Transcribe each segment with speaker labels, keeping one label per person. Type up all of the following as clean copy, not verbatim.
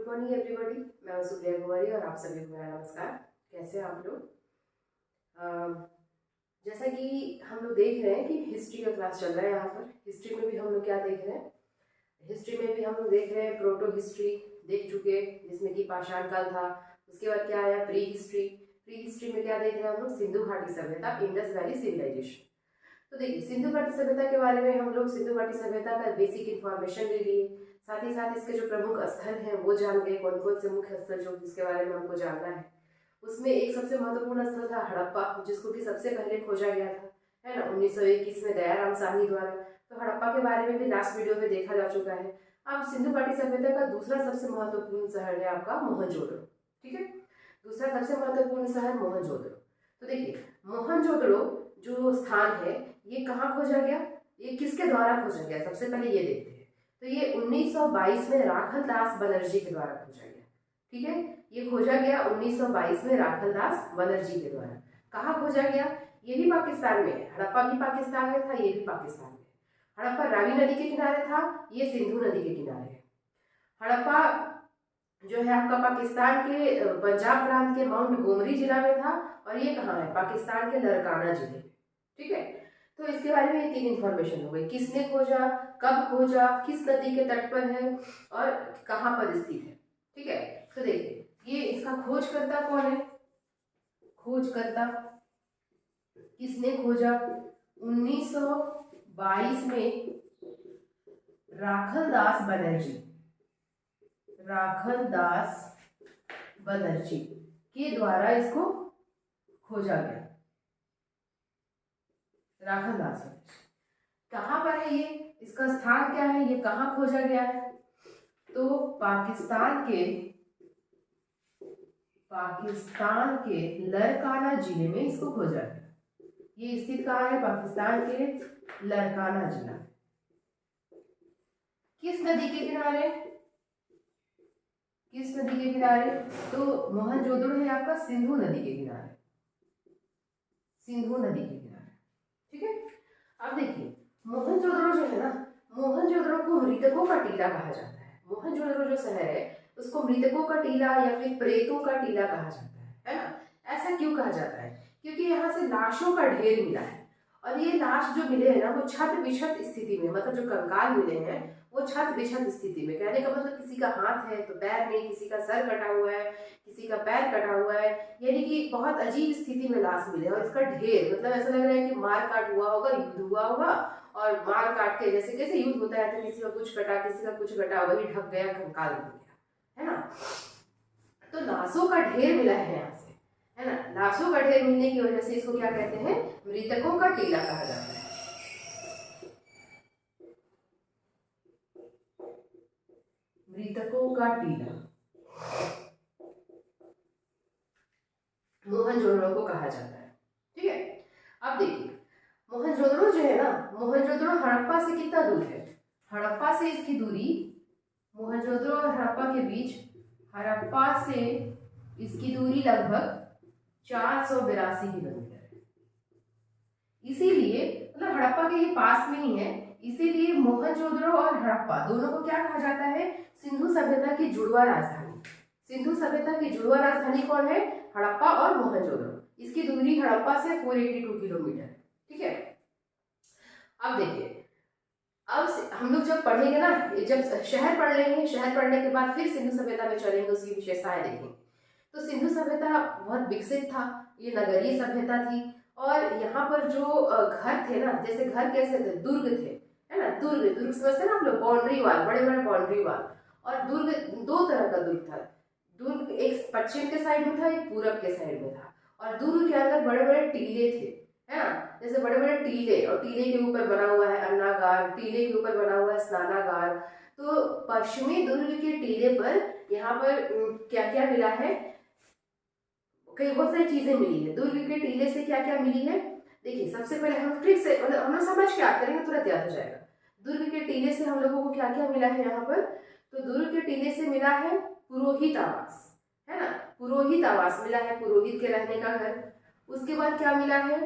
Speaker 1: Morning everybody. मैं हूं सुप्रिया कुमारी और आप सभी को मेरा नमस्कार। कैसे हैं आप लोग? जैसा कि हम लोग देख रहे हैं कि हिस्ट्री का क्लास चल रहा है। यहाँ पर हिस्ट्री में भी हम लोग क्या देख रहे हैं, हिस्ट्री में भी हम लोग देख रहे हैं प्रोटो हिस्ट्री देख चुके, जिसमें कि पाषाण काल था। उसके बाद क्या आया, प्री हिस्ट्री। प्री हिस्ट्री में क्या देख रहे हैं हम लोग, सिंधु घाटी सभ्यता, इंडस वैली सिविलाइजेशन। तो देखिए, सिंधु घाटी सभ्यता के बारे में हम लोग सिंधु घाटी सभ्यता का बेसिक इन्फॉर्मेशन ले लिए, साथ ही साथ इसके जो प्रमुख स्थल हैं वो जान गए, कौन कौन से मुख्य स्थल जो जिसके बारे में हमको जानना है। उसमें एक सबसे महत्वपूर्ण स्थल था हड़प्पा, जिसको कि सबसे पहले खोजा गया था, है ना, 1921 में दयाराम साहनी द्वारा। तो हड़प्पा के बारे में भी लास्ट वीडियो में देखा जा चुका है। अब सिंधु घाटी सभ्यता का दूसरा सबसे महत्वपूर्ण शहर है आपका मोहनजोदड़ो। ठीक है, दूसरा सबसे महत्वपूर्ण शहर मोहनजोदड़ो। तो देखिए, मोहनजोदड़ो जो स्थान है ये कहाँ खोजा गया, ये किसके द्वारा खोजा गया, सबसे पहले ये देखते हैं। तो ये 1922 में राखलदास बनर्जी के द्वारा खोजा गया। ठीक है, ये खोजा गया 1922 में राखलदास बनर्जी के द्वारा। कहाँ खोजा गया, ये भी पाकिस्तान में है। हड़प्पा भी पाकिस्तान में था, ये भी पाकिस्तान में। हड़प्पा रावी नदी के किनारे था, ये सिंधु नदी के किनारे है। हड़प्पा जो है आपका पाकिस्तान के पंजाब प्रांत के माउंट गोमरी जिला में था, और ये कहाँ है, पाकिस्तान के लरकाना जिले में। ठीक है, तो इसके बारे में ये तीन इंफॉर्मेशन हो गई, किसने खोजा, कब खोजा, किस नदी के तट पर है और कहाँ पर स्थित है। ठीक है, तो देखिए ये इसका खोजकर्ता कौन है, खोजकर्ता किसने खोजा, 1922 में राखलदास बनर्जी, राखलदास बनर्जी के द्वारा इसको खोजा गया। राखलदास बनर्जी कहाँ पर है, ये इसका स्थान क्या है, ये कहाँ खोजा गया है, तो पाकिस्तान के लरकाना जिले में इसको खोजा गया। ये स्थित कहाँ है, पाकिस्तान के लरकाना जिला। किस नदी के किनारे, किस नदी के किनारे, तो मोहनजोदड़ो है आपका सिंधु नदी के किनारे, सिंधु नदी के किनारे। ठीक है, अब देखिए मोहनजोदड़ो जो है ना, मोहनजोदड़ो को मृतकों का टीला कहा जाता है। मोहनजोदड़ो जो शहर है उसको मृतकों का टीला या फिर प्रेतों का टीला कहा जाता है ना। ऐसा क्यों कहा जाता है, क्योंकि यहाँ से लाशों का ढेर मिला है, और ये लाश जो मिले हैं ना वो छत बिछत स्थिति में, मतलब जो कंकाल मिले हैं वो छत बिछत स्थिति में। कहने का मतलब किसी का हाथ है तो पैर नहीं, किसी का सर कटा हुआ है, किसी का पैर कटा हुआ है, यानी कि बहुत अजीब स्थिति में लाश मिले। और इसका ढेर मतलब ऐसा लग रहा है कि मार काट हुआ होगा, युद्ध हुआ होगा, और मार काट के जैसे कैसे युद्ध होता है तो किसी का कुछ कटा, किसी का कुछ कटा, वही ढक गया, कंकाल बन गया, है ना। तो लाशों का ढेर मिला है यहाँ से, है ना। लाशों का ढेर मिलने की वजह से इसको क्या कहते हैं, मृतकों का टीला कहा जाता है। मृतकों का टीला मोहनजोदड़ो को कहा जाता है। ठीक है, अब देखिए मोहनजोदड़ो जो है ना, मोहनजोदड़ो हड़प्पा से कितना दूर है, हड़प्पा से इसकी दूरी, मोहनजोदड़ो और हड़प्पा के बीच, हड़प्पा से इसकी दूरी लगभग 482 किलोमीटर है। इसीलिए मतलब हड़प्पा के ये पास में ही है, इसीलिए मोहनजोदड़ो और हड़प्पा दोनों को क्या कहा जाता है, सिंधु सभ्यता की जुड़वा राजधानी। सिंधु सभ्यता की जुड़वा राजधानी कौन है, हड़प्पा और मोहनजोदड़ो। इसकी दूरी हड़प्पा से 482 किलोमीटर। ठीक है, अब देखिए, अब हम लोग जब पढ़ेंगे ना, जब शहर पढ़ लेंगे, शहर पढ़ने के बाद फिर सिंधु सभ्यता में चलेंगे, उसकी विशेषताएं देखेंगे। तो सिंधु सभ्यता बहुत विकसित था, ये नगरीय सभ्यता थी, और यहाँ पर जो घर थे ना, जैसे घर कैसे थे, दुर्ग थे, है ना। दुर्ग समझते हैं ना आप लोग, बाउंड्री वाल, बड़े बड़े बाउंड्री वाल। और दुर्ग दो तरह का दुर्ग था, दुर्ग एक पश्चिम के साइड में था, एक पूरब के साइड में था। और दुर्ग के अंदर बड़े बड़े टीले थे, है ना, जैसे बड़े बड़े टीले, और टीले के ऊपर बना हुआ है अन्नागार, टीले के ऊपर बना हुआ है स्नानागार। तो पश्चिमी दुर्ग के टीले पर यहाँ पर क्या क्या मिला है, कई बहुत सारी चीजें मिली है। दुर्ग के टीले से क्या क्या मिली है, देखिए सबसे पहले हम ट्रिक से, मतलब हम लोग समझ के याद करेंगे, तुरंत याद हो जाएगा। दुर्ग के टीले से हम लोगों को क्या क्या मिला है यहाँ पर, तो दुर्ग के टीले से मिला है पुरोहित आवास, है ना, पुरोहित आवास मिला है, पुरोहित के रहने का घर। उसके बाद क्या मिला है,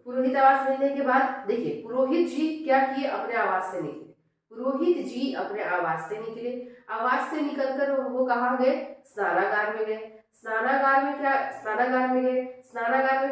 Speaker 1: पुरोहित आवास मिलने के बाद देखिए पुरोहित जी क्या किए, अपने आवास से निकले, पुरोहित जी अपने आवास से निकले। आवास से निकलकर वो कहाँ गए? स्नानागार में गए। स्नानागार में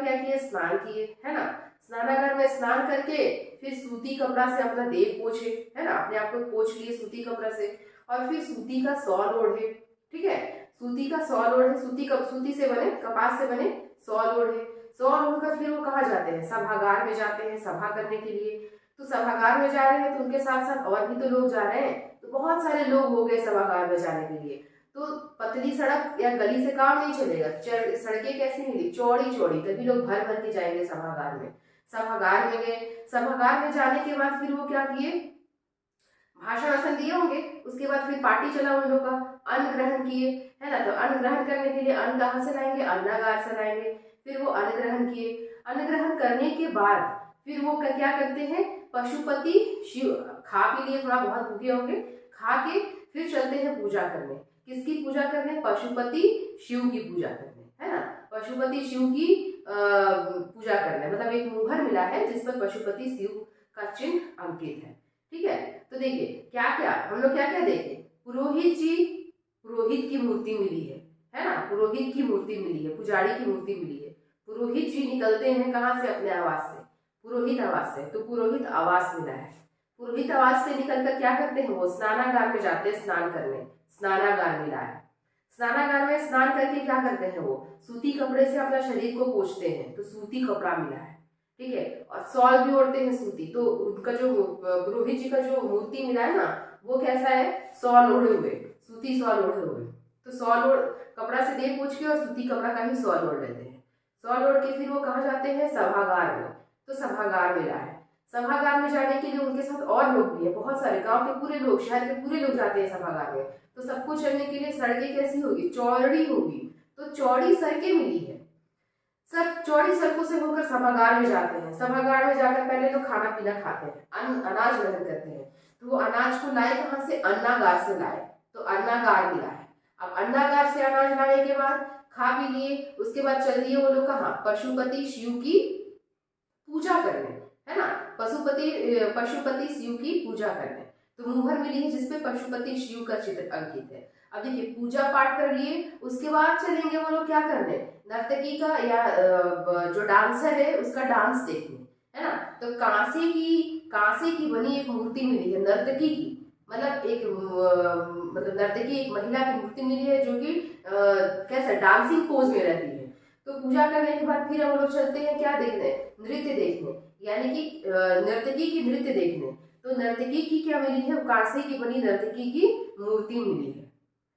Speaker 1: क्या किए? स्नान किए, है ना। स्नानागार में स्नान करके फिर सूती कपड़ा से अपना देह पोछे, है ना, अपने आप को पोछ लिए सूती कपड़ा से, और फिर सूती का शॉल ओढ़े। ठीक है, सूती का शॉल ओढ़े, सूती से बने, कपास से बने शॉल ओढ़े। शॉल ओढ़कर फिर वो कहाँ जाते हैं? सभागार में जाते हैं सभा करने के लिए। तो सभागार में जा रहे हैं तो उनके साथ साथ और भी तो लोग जा रहे हैं, तो बहुत सारे लोग हो गए सभागार में जाने के लिए। तो पतली सड़क या गली से काम नहीं चलेगा, सड़कें कैसी मिली? चौड़ी चौड़ी, तभी लोग भर भर के जाएंगे सभागार में। सभागार में गए। सभागार में जाने के बाद फिर वो क्या किए? भाषण वाषण दिए होंगे, उसके बाद फिर पार्टी चला उन लोग का, अन्न ग्रहण किए, है ना। तो अन्न ग्रहण करने के लिए अन्न कहाँ से लाएंगे? अन्नागार से लाएंगे। फिर वो अन्न ग्रहण किए। अन्न ग्रहण करने के बाद फिर वो क्या करते हैं? पशुपति शिव, खा पी लिए, थोड़ा बहुत भूखे होंगे, खा के फिर चलते हैं पूजा करने। किसकी पूजा करने? पशुपति शिव की पूजा करने, है ना। पशुपति शिव की पूजा करने, मतलब एक मुहर मिला है जिस पर पशुपति शिव का चिन्ह अंकित है। ठीक है, तो देखिए क्या क्या हम लोग क्या क्या देखे? पुरोहित जी, पुरोहित की मूर्ति मिली है ना, पुरोहित की मूर्ति मिली है, पुजारी की मूर्ति मिली है। पुरोहित जी निकलते हैं कहाँ से? अपने आवास से, पुरोहित आवास से, तो पुरोहित आवास मिला है। पुरोहित आवास से निकलकर क्या करते हैं? वो स्नानागार में जाते हैं स्नान करने, स्नानागार मिला है। स्नानागार में स्नान करके क्या करते हैं? वो सूती कपड़े से अपना शरीर को पोंछते हैं, तो सूती कपड़ा मिला है। ठीक है, और शॉल भी ओढ़ते हैं सूती। तो उनका जो पुरोहित जी का जो मूर्ति मिला है ना, वो कैसा है? शॉल ओढ़े हुए, सूती शॉल ओढ़े हुए। तो शॉल ओढ़, कपड़ा से देह पोंछ के और सूती कपड़ा का ही शॉल ओढ़ लेते हैं। शॉल ओढ़ के फिर वो कहाँ जाते हैं? सभागार में। तो सभागार मिला है। सभागार में जाने के लिए उनके साथ और लोग भी है, बहुत सारे गांव के पूरे लोग, शहर के पूरे लोग जाते हैं सभागार में। तो सबको चलने के लिए सड़कें कैसी होगी? चौड़ी होगी। तो चौड़ी सड़कें मिली है। सब चौड़ी सड़कों से होकर सभागार में जाते हैं। सभागार में जाकर पहले लोग खाना पीना खाते हैं, अनाज ग्रहण करते हैं। तो वो अनाज को लाए कहाँ से? अन्नागार से लाए, तो अन्नागार मिला है। अब अन्नागार से अनाज लाने के बाद खा पी लिए, उसके बाद चल दिए वो लोग कहाँ? पशुपति शिव की पूजा करने, है ना। पशुपति शिव की पूजा करने। तो मुहर मिली है जिसपे पशुपति शिव का चित्र अंकित है। अब देखिए पूजा पाठ कर लिए, उसके बाद चलेंगे वो लोग क्या करने? नर्तकी का या जो डांसर है उसका डांस देखने, है ना। तो कांसे की बनी एक मूर्ति मिली है नर्तकी की, मतलब नर्तकी एक महिला की मूर्ति मिली है जो कि कैसा डांसिंग पोज में रहती है। तो पूजा करने के बाद फिर हम लोग चलते हैं क्या देखने? नृत्य देखने, यानी कि नर्तकी की नृत्य देखने। तो नर्तकी की क्या मिली है? कांसे की बनी नर्तकी की मूर्ति मिली है।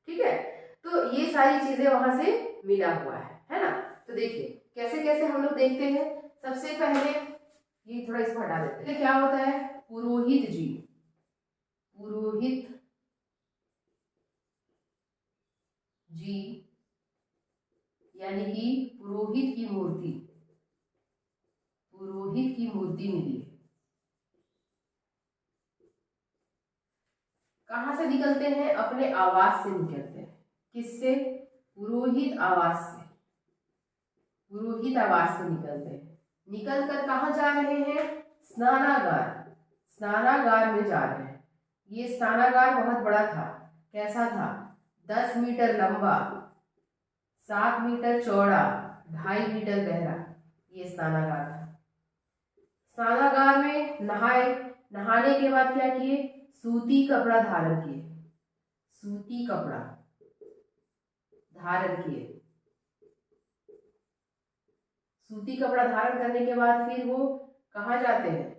Speaker 1: ठीक है, तो ये सारी चीजें वहां से मिला हुआ है ना। तो देखिए कैसे कैसे हम लोग देखते हैं। सबसे पहले ये थोड़ा इसको हटा देते हैं। क्या होता है? पुरोहित जी, पुरोहित जी यानी कि पुरोहित की मूर्ति, पुरोहित की मूर्ति मिली है। कहां से निकलते हैं? अपने आवास से निकलते हैं। किससे? पुरोहित आवास से, पुरोहित आवास से निकलते हैं। निकलकर कहाँ जा रहे हैं? स्नानागार, स्नानागार में जा रहे हैं। ये स्नानागार बहुत बड़ा था। कैसा था? 10 मीटर लंबा, 7 मीटर चौड़ा, 2.5 मीटर गहरा, ये स्नानागार था। स्नानागार में नहाए, नहाने के बाद क्या किए? सूती कपड़ा धारण किए, सूती कपड़ा धारण किए। सूती कपड़ा धारण करने के बाद फिर वो कहाँ जाते हैं?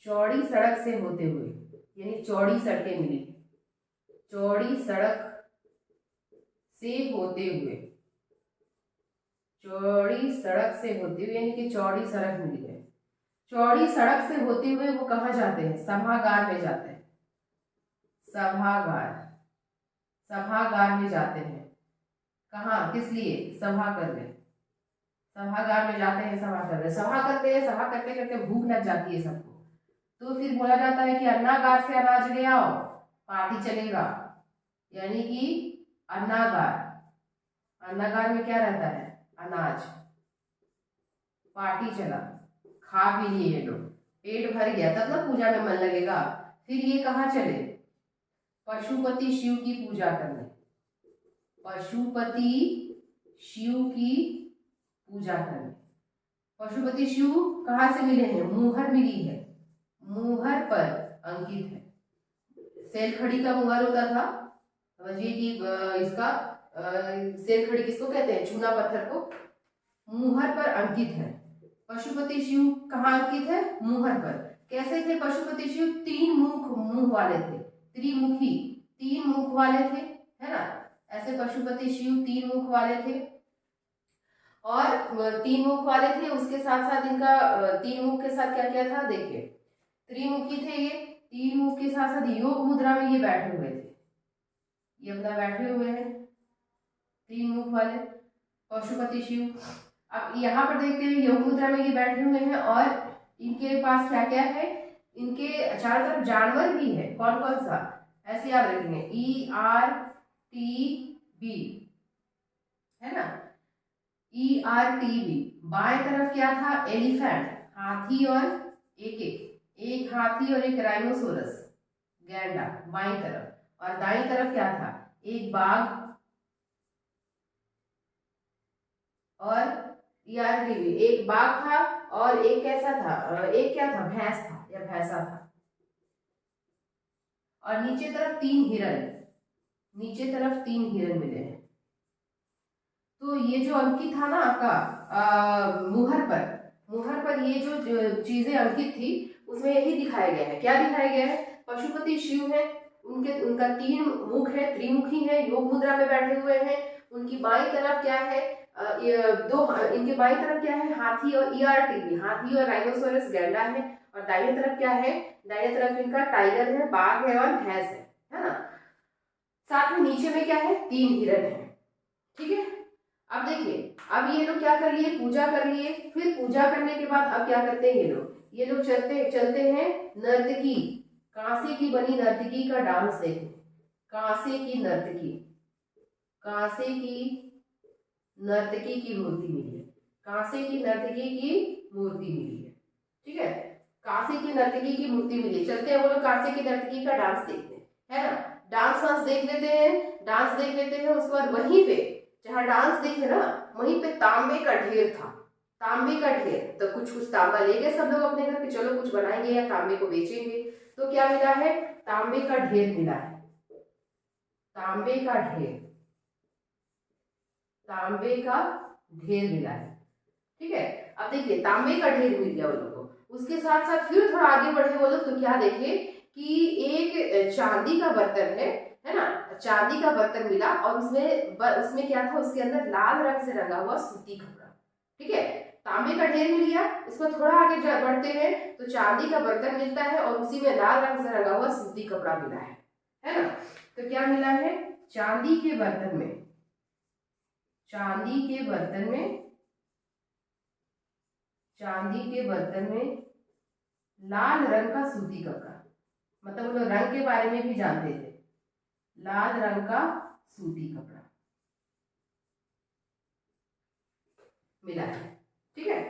Speaker 1: चौड़ी सड़क से होते हुए, यानी चौड़ी सड़कें मिली, चौड़ी सड़क से होते हुए, चौड़ी सड़क से होते हुए, यानी कि चौड़ी सड़क मिली है। चौड़ी सड़क से होते हुए वो कहाँ जाते हैं? सभागार में जाते हैं, सभागार, सभागार में जाते हैं। कहाँ? किस लिए? सभा करने, सभागार में जाते हैं सभा करने। सभा करते हैं, सभा करते करते भूख लग जाती है सबको, तो फिर बोला जाता है कि अन्नागार से अनाज ले आओ, पार्टी चलेगा। यानी कि अन्नागार, अन्नागार में क्या रहता है? अनाज, पार्टी चला। खा पी लिए ये लोग, पेट भर गया, तब ना पूजा में मन लगेगा। फिर ये कहाँ चले? पशुपति शिव की पूजा करने। पशुपति शिव की पूजा करने। पशुपति शिव कहाँ से मिले हैं? मुहर मिली है, मुहर पर अंकित है। सेलखड़ी का मुहर होता था, समझिए कि इसका सेलखड़ी किसको कहते हैं? चूना पत्थर को। मुहर पर अंकित है। पशुपति शिव कहाँ अंकित है? मुहर पर। कैसे थे पशुपति शिव? 3 मुख वाले थे, त्रिमुखी, 3 मुख वाले थे, है ना। ऐसे पशुपति शिव 3 मुख वाले थे, और 3 मुख वाले थे। उसके साथ साथ इनका 3 मुख के साथ क्या क्या था? देखिए, त्रिमुखी थे ये, 3 मुख के साथ साथ योग मुद्रा में ये बैठे हुए थे। ये अपना बैठे हुए हैं 3 मुख वाले पशुपति शिव। अब यहाँ पर देखते हैं योग मुद्रा में ये बैठे हुए हैं, और इनके पास क्या क्या है? इनके चारों तरफ जानवर भी है। कौन कौन सा? ऐसे याद रखेंगे, ERTB, है ना, ERTB। बाएं तरफ क्या था? एलिफेंट, हाथी, और एक हाथी और एक राइनोसोरस, गैंडा, बाईं तरफ। और दाईं तरफ क्या था? एक बाघ और ERTB, एक बाघ था, और एक कैसा था? एक क्या था? भैंस था या भैंसा था। और नीचे तरफ 3 हिरन, नीचे तरफ 3 हिरन मिले हैं। तो ये जो अंकित था ना आपका मुहर पर ये जो चीजें अंकित थी, उसमें यही दिखाया गया है। क्या दिखाया गया है? पशुपति शिव है, उनका 3 मुख है, त्रिमुखी है, योग मुद्रा में बैठे हुए हैं। उनकी बाईं तरफ क्या है? इनके बाईं तरफ क्या है? हाथी और ERTB, हाथी और राइनोसोरस, गैंडा है। और दाहिने तरफ क्या है? दाहिने तरफ इनका टाइगर है, बाघ है, और भैंस है ना। साथ में नीचे में क्या है? 3 हिरन है। ठीक है। अब देखिए, अब ये लोग क्या कर लिए? पूजा कर लिए। फिर पूजा करने के बाद अब क्या करते हैं ये लोग चलते हैं नर्तकी, कांसे की बनी नर्तकी का डांस देखने। कांसे की नर्तकी की मूर्ति मिली है। कांसे की नर्तकी की मूर्ति मिली है। ठीक है, कांसे की नर्तकी की मूर्ति मिली। चलते हैं वो लोग कांसे की नर्तकी का डांस देखते हैं, है ना। डांस देख लेते हैं। उसके बाद वहीं पे जहाँ डांस देखे ना, वहीं पे तांबे का ढेर था। तो कुछ तांबा ले गए सब लोग अपने घर पे, चलो कुछ बनाएंगे या तांबे को बेचेंगे। तो क्या मिला है? तांबे का ढेर मिला है। तांबे का ढेर मिला है। ठीक है। अब देखिए, तांबे का ढेर मिल गया वो लोग को। उसके साथ साथ फिर थोड़ा आगे बढ़े वो लोग, तो क्या देखे कि एक चांदी का बर्तन है ना, चांदी का बर्तन मिला, और उसमें क्या था? उसके अंदर लाल रंग से रंगा हुआ सूती कपड़ा। ठीक है, तांबे का ढेर मिल गया। इसमें थोड़ा आगे बढ़ते हैं तो चांदी का बर्तन मिलता है, और उसी में लाल रंग से रंगा हुआ सूती कपड़ा मिला है ना। तो क्या मिला है? चांदी के बर्तन में लाल रंग का सूती कपड़ा, मतलब वो लोग रंग के बारे में भी जानते थे। लाल रंग का सूती कपड़ा मिला है। ठीक है,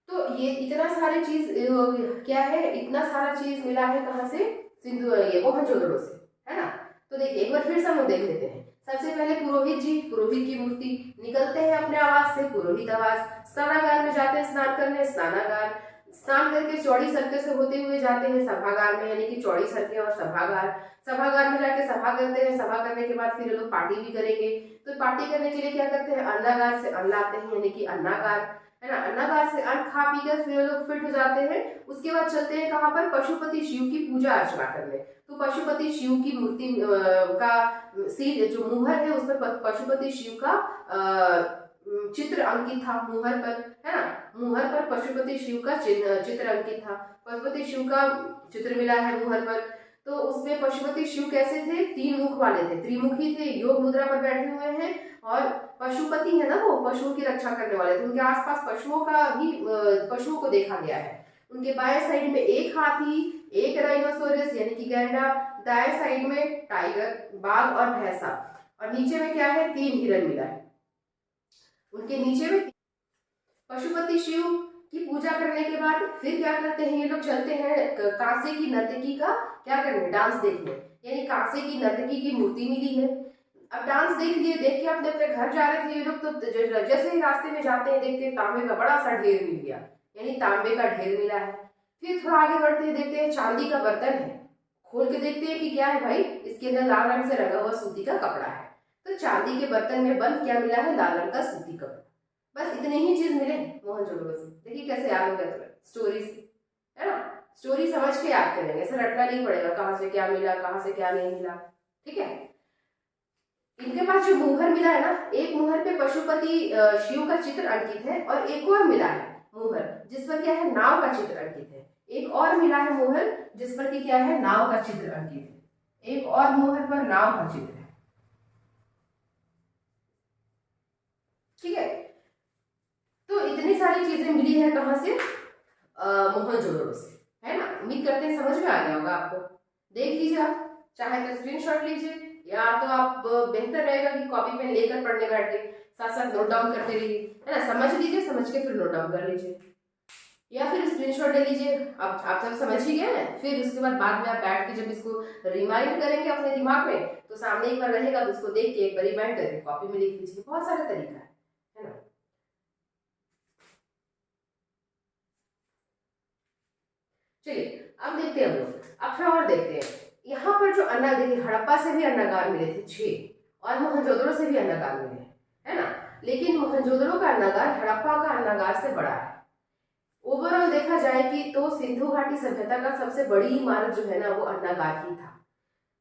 Speaker 1: तो ये इतना सारे चीज क्या है? इतना सारा चीज मिला है कहाँ से? ये मोहनजोदड़ो से, है ना। तो देखिए, एक बार फिर से हम लोग देख लेते हैं। सबसे पहले पुरोहित की मूर्ति। निकलते हैं अपने आवास से, पुरोहित आवास। स्नानागार में जाते हैं स्नान करने, स्नान करके चौड़ी सड़कें से होते हुए जाते हैं सभागार में, यानी कि चौड़ी सड़कें और सभागार में जाके सभा करते हैं। सभा करने के बाद फिर लोग पार्टी भी करेंगे। तो पार्टी करने के लिए क्या करते हैं? अन्नागार से अन्न लाते हैं, यानी कि अन्नागार, है ना। अन्नागार से अन्न खा पी कर फिर लोग फिट हो जाते हैं। उसके बाद चलते हैं कहाँ पर? पशुपति शिव की पूजा अर्चना करने। तो पशुपति शिव की मूर्ति का सिर जो मुहर है, उसमें पशुपति शिव का चित्र अंकित था मुहर पर, है ना। मुहर पर पशुपति शिव का चित्र अंकित था। पशुपति शिव का चित्र मिला है मुहर पर। तो उसमें पशुपति शिव कैसे थे? 3 मुख वाले थे, त्रिमुखी थे, योग मुद्रा पर बैठे हुए हैं। और पशुपति है ना, वो पशुओं की रक्षा करने वाले थे। उनके आसपास पशुओं को देखा गया है। उनके बाएं साइड में एक हाथी, एक राइनोसोरस यानी कि गैंडा, दाएं साइड में टाइगर, बाघ और भैंसा, और नीचे में क्या है? 3 हिरन मिला है। उनके नीचे में पशुपति शिव की पूजा करने के बाद फिर क्या करते हैं ये लोग, चलते हैं कांसे की नर्तकी का क्या करने, डांस देखने। यानी कांसे की नर्तकी की मूर्ति मिली है। अब डांस देख लिए, देख के अपने अपने घर जा रहे थे ये लोग, तो जैसे ही रास्ते में जाते हैं देखते हैं तांबे का बड़ा सा ढेर मिल गया, यानी तांबे का ढेर मिला है। फिर थोड़ा आगे बढ़ते हैं, देखते हैं चांदी का बर्तन है। खोल के देखते हैं कि क्या है भाई, इसके अंदर लाल रंग से रंगा हुआ सूती का कपड़ा है। तो चांदी के बर्तन में बंद क्या मिला है, लाल रंग का सूती कपड़ा। बस इतने ही चीज मिले मोहनजोदड़ो से। देखिए कैसे याद हो गया तुम्हें, स्टोरी से, है ना। स्टोरी समझ के याद करेंगे, ऐसे रटना नहीं पड़ेगा कहाँ से क्या मिला, कहाँ से क्या नहीं मिला, ठीक है। इनके पास जो मुहर मिला है ना, एक मुहर पे पशुपति शिव का चित्र अंकित है, और एक और मिला है मुहर जिस पर क्या है, नाव का चित्र अंकित है। एक और मिला है मुहर जिस पर क्या है, नाव का चित्र अंकित है। एक और मुहर पर नाव का चित्र है, ठीक है। तो इतनी सारी चीजें मिली है कहां से, मोहनजोदड़ो से, है ना। उम्मीद करते हैं समझ में आ गया होगा आपको। देख लीजिए आप, चाहे तो स्क्रीनशॉट लीजिए, या तो आप बेहतर रहेगा कि कॉपी पेन लेकर पढ़ने बैठे, साथ साथ नोट डाउन करते रहिए, है ना। समझ लीजिए, समझ के फिर नोट डाउन कर लीजिए, या फिर स्क्रीनशॉट ले लीजिए। अब आप जब समझ ही गए हैं, फिर उसके बाद में आप बैठ के जब इसको रिमाइंड करेंगे अपने दिमाग में, तो सामने एक बार रहेगा तो उसको देख के एक बार रिमाइंड करके कॉपी में लिख लीजिए। बहुत सारा तरीका है ना। चलिए अब देखते हैं हम लोग, अब थोड़ा और देखते हैं। यहाँ पर जो अन्ना, देखिए हड़प्पा से भी अन्नागार मिले थे 6, और मोहनजोदड़ो से भी अन्नागार मिले हैं, है ना। लेकिन मोहनजोदड़ो का अन्नागार हड़प्पा का अन्नागार से बड़ा है। ओवरऑल देखा जाए कि तो सिंधु घाटी सभ्यता का सबसे बड़ी इमारत जो है ना, वो अन्नागार ही था।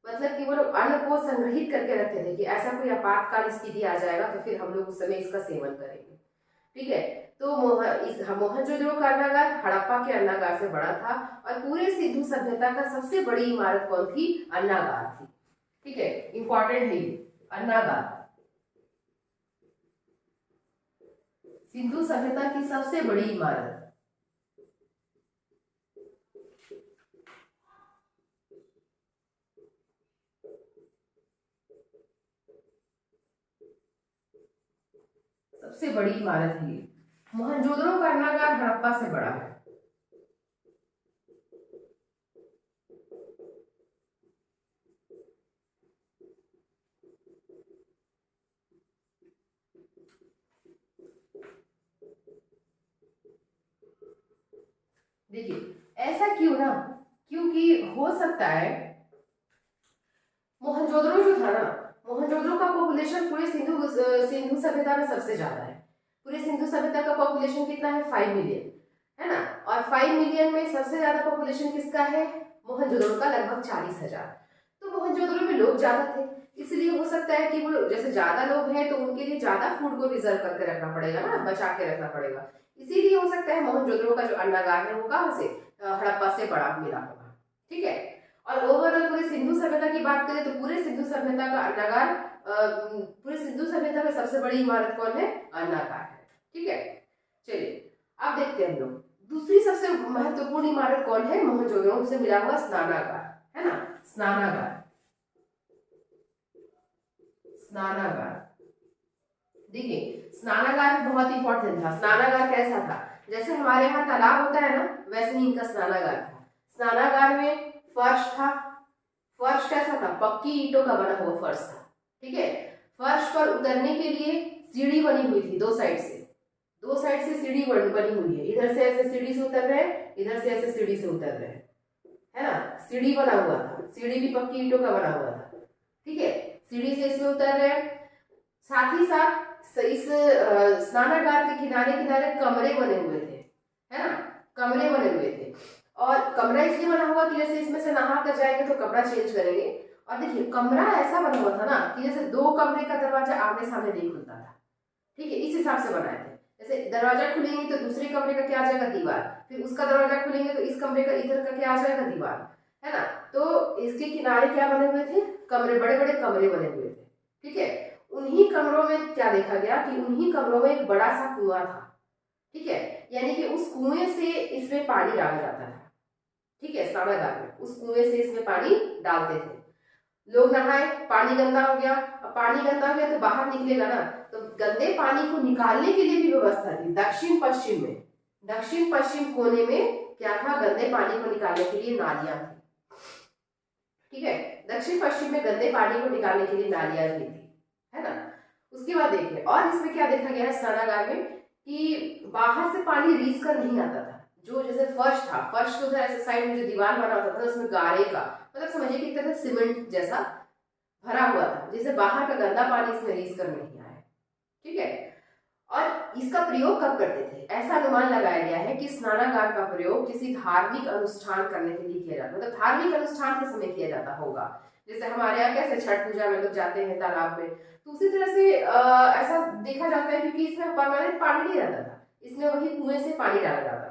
Speaker 1: मतलब कि वो लोग अन्न को संग्रहित करके रखते थे कि ऐसा कोई आपातकाल स्थिति आ जाएगा तो फिर हम लोग उस समय इसका सेवन करेंगे, ठीक है। तो मोहनजोदड़ो का अन्नागार हड़प्पा के अन्नागार से बड़ा था, और पूरे सिंधु सभ्यता का सबसे बड़ी इमारत कौन थी, अन्नागार थी, ठीक है। इंपॉर्टेंट है ये अन्नागार, सिंधु सभ्यता की सबसे बड़ी इमारत। सबसे बड़ी इमारत है ये। मोहनजोदड़ो का अन्नागार हड़प्पा से बड़ा है। देखिए ऐसा क्यों ना, क्योंकि हो सकता है मोहनजोदड़ो जो था ना, मोहनजोदड़ो का पॉपुलेशन पूरे सिंधु सभ्यता में सबसे ज्यादा है। पूरे सिंधु सभ्यता का पॉपुलेशन कितना है, 5 मिलियन, है ना। और 5 मिलियन में सबसे ज्यादा पॉपुलेशन किसका है, मोहनजोदड़ो का, लगभग 40,000। तो मोहनजोदड़ो में लोग ज्यादा थे, इसलिए हो सकता है कि वो जैसे ज्यादा लोग हैं तो उनके लिए ज्यादा फूड को रिजर्व करके रखना पड़ेगा ना, बचा के रखना पड़ेगा। इसीलिए हो सकता है मोहनजोदड़ो का जो अन्नागार है वो कहाँ से, हड़प्पा से बड़ा मिला होगा, ठीक है। और ओवरऑल पूरे सिंधु सभ्यता की बात करें तो पूरे सिंधु सभ्यता का अन्नागार, पूरे सिंधु सभ्यता में सबसे बड़ी इमारत कौन है, अन्नागार है, ठीक है। चलिए अब देखते हैं हम लोग दूसरी सबसे महत्वपूर्ण इमारत कौन है, मोहनजोदड़ो से मिला हुआ स्नानागार, है ना। स्नानागार, स्नानागार, देखिए स्नानागार बहुत इंपॉर्टेंट था। स्नानागार कैसा था, जैसे हमारे यहाँ तालाब होता है ना, वैसे ही इनका स्नानागार था। स्नानागार में फर्श था, फर्श कैसा था, पक्की ईंटों का बना हुआ फर्श था, ठीक है। फर्श पर उतरने के लिए सीढ़ी बनी हुई थी, दो साइड से, दो साइड से सीढ़ी बनी हुई है। इधर से ऐसे सीढ़ी से उतर रहे हैं, इधर से ऐसे सीढ़ी से उतर रहे हैं, है ना। सीढ़ी बना हुआ था, सीढ़ी भी पक्की ईंटों का बना हुआ था, ठीक है। सीढ़ी से इसमें उतर रहे हैं, साथ ही साथ इस स्नानागार के किनारे किनारे कमरे बने हुए थे, है ना। कमरे बने हुए थे, और कमरा इसलिए बना हुआ कि जैसे इसमें से नहा कर जाएंगे तो कपड़ा चेंज करेंगे। और देखिए कमरा ऐसा बना हुआ था ना कि जैसे दो कमरे का दरवाजा आमने सामने नहीं खुलता था, ठीक है। इस हिसाब से बनाए थे, जैसे दरवाजा खुलेंगे तो दूसरे कमरे का क्या आ जाएगा, दीवार, फिर उसका दरवाजा खुलेंगे तो इस कमरे का इधर का क्या आ जाएगा, दीवार, है ना। तो इसके किनारे क्या बने हुए थे, कमरे, बड़े बड़े कमरे बने हुए थे, ठीक है। उन्हीं कमरों में क्या देखा गया कि उन्हीं कमरों में एक बड़ा सा कुआं था, ठीक है। यानी कि उस कुएं से इसमें पानी डाला जाता था, ठीक है। स्नानागार में उस कुएं से इसमें पानी डालते थे, लोग नहाए, पानी गंदा हो गया। अब पानी गंदा हो गया तो बाहर निकलेगा ना, तो गंदे पानी को निकालने के लिए भी व्यवस्था थी दक्षिण पश्चिम में, दक्षिण पश्चिम कोने में क्या था, गंदे पानी को निकालने के लिए नालियां थी। ठीक है, दक्षिण पश्चिम में गंदे पानी को निकालने के लिए नालियां भी थी, है ना। उसके बाद देखिए और इसमें क्या देखा गया है स्नानागार में कि बाहर से पानी रीस कर नहीं आता था। जो जैसे फर्श था, फर्श के उधर ऐसे साइड में जो दीवार बना होता था उसमें गारे का मतलब समझिए कि एक तरह से सीमेंट जैसा भरा हुआ था, जिससे बाहर का गंदा पानी इसमें रीस कर नहीं आया। ठीक है, और इसका प्रयोग कब करते थे, ऐसा अनुमान लगाया गया है कि स्नानागार का प्रयोग किसी धार्मिक अनुष्ठान करने के लिए किया जाता, मतलब धार्मिक अनुष्ठान के समय किया जाता होगा। जैसे हमारे यहाँ कैसे छठ पूजा में लोग जाते हैं तालाब में, तो उसी तरह से ऐसा देखा जाता है क्योंकि इसमें परमानेंट पानी नहीं रहता था, इसमें वही कुएं से पानी डाला जाता था।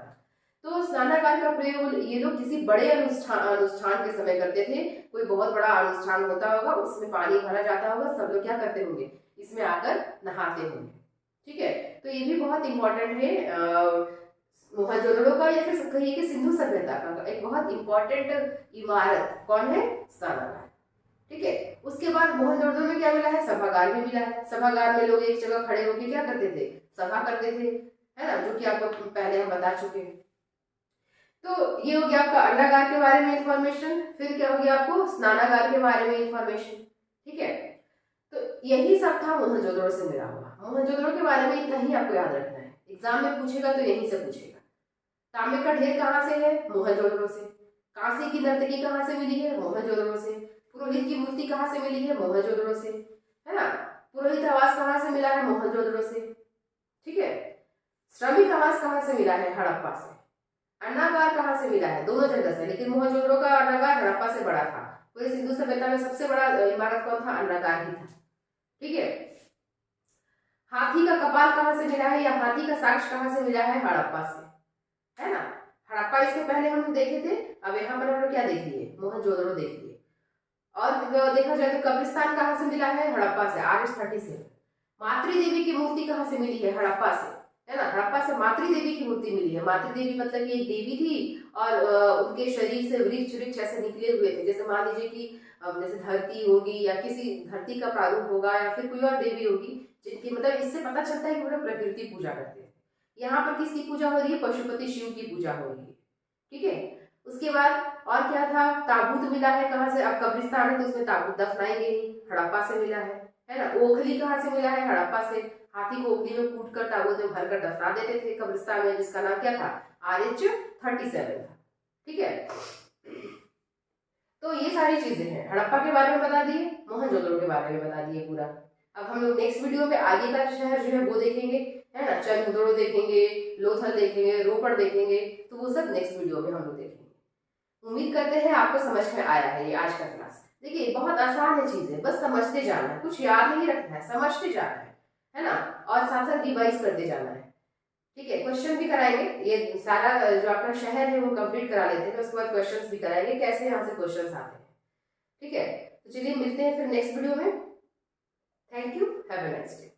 Speaker 1: तो स्नानागार का प्रयोग ये लोग किसी बड़े अनुष्ठान के समय करते थे। कोई बहुत बड़ा अनुष्ठान होता होगा, उसमें पानी भरा जाता होगा, सब लोग क्या करते होंगे, इसमें आकर नहाते होंगे। ठीक है, तो ये भी बहुत इंपॉर्टेंट है मोहनजोदड़ो का या फिर कहिए कि सिंधु सभ्यता का एक बहुत इंपॉर्टेंट इमारत कौन है, स्नानागार। ठीक है, उसके बाद मोहनजोदड़ो में क्या मिला है, सभागार भी मिला है। सभागार में लोग एक जगह खड़े होकर क्या करते थे, सभा करते थे, है ना, जो कि आपको पहले हम बता चुके हैं। तो ये हो गया आपका अंडागार के बारे में इंफॉर्मेशन। फिर क्या हो गया आपको स्नानागार के बारे में इंफॉर्मेशन। ठीक है, तो यही सब था मोहनजोदड़ो से मिला हुआ। मोहनजोदड़ो के बारे में इतना ही आपको याद रखना है, एग्जाम में पूछेगा तो यहीं से पूछेगा। तांबे का ढेर कहाँ से है, मोहनजोदड़ो से। कांसे की नर्तकी कहाँ से मिली है, मोहनजोदड़ो से। पुरोहित की मूर्ति कहाँ से मिली है, मोहनजोदड़ो से, है ना। पुरोहित आवास कहाँ से मिला है, मोहनजोदड़ो से। ठीक है, श्रमिक आवास कहाँ से मिला है, हड़प्पा से। अन्नागार कहाँ से मिला है, दोनों जगह से, लेकिन मोहनजोदड़ो का अन्नागार हड़प्पा से बड़ा था। पूरे सिंधु सभ्यता में सबसे बड़ा इमारत कौन था, अन्नागार ही था। ठीक है, हाथी का कपाल कहाँ से मिला है या हाथी का साक्ष्य कहाँ से मिला है, हड़प्पा से, है ना। हड़प्पा इसके पहले हम देखे थे, अब यहाँ पर हम लोग क्या देख लिए, मोहनजोदड़ो देख लिए। और देखा जाए तो कब्रिस्तान कहाँ से मिला है, हड़प्पा से, RH-37। मातृ देवी की मूर्ति कहाँ से मिली है, हड़प्पा से, है ना। हड़प्पा से मातृ देवी की मूर्ति मिली है। मातृ देवी मतलब कि एक देवी थी और उनके शरीर से वृक्ष वृक्ष ऐसे निकले हुए थे। जैसे मान लीजिए कि जैसे धरती होगी या किसी धरती का प्रारूप होगा या फिर कोई और देवी होगी, जिनकी मतलब इससे पता चलता है कि वो लोग प्रकृति पूजा करते हैं। यहाँ पर किसकी पूजा हो रही है, पशुपति शिव की पूजा हो रही है। ठीक है, उसके बाद और क्या था, ताबूत मिला है कहाँ से, अब कब्रिस्तान है तो उसमें ताबूत दफनाएंगे ही, हड़प्पा से मिला है ना। ओखली कहाँ से मिला है, हड़प्पा से। हाथी को ओखली में कूट कर ताबूत में भरकर दफना देते थे कब्रिस्तान में, जिसका नाम क्या था, RH-37 था। ठीक है, तो ये सारी चीजें हैं, हड़प्पा के बारे में बता दिए, मोहनजोदड़ो के बारे में बता दिए पूरा। अब हम लोग नेक्स्ट वीडियो में आगे का शहर जो है वो देखेंगे, है ना। चंद्रदोड़ो देखेंगे, लोथल देखेंगे, रोपड़ देखेंगे, तो वो सब नेक्स्ट वीडियो में हम लोग देखेंगे। उम्मीद करते हैं आपको समझ में आया है ये आज का क्लास। देखिए बहुत आसान है चीजें, बस समझते जाना है, कुछ याद नहीं रखना है, समझते जाना है ना, और साथ साथ रिवाइज करते जाना है। ठीक है, क्वेश्चन भी कराएंगे, ये सारा जो आपका शहर है वो कंप्लीट करा लेते हैं, उसके बाद क्वेश्चंस भी कराएंगे कैसे यहाँ से क्वेश्चंस आते हैं। ठीक है, तो चलिए मिलते हैं फिर नेक्स्ट वीडियो में। Thank you, have a nice day.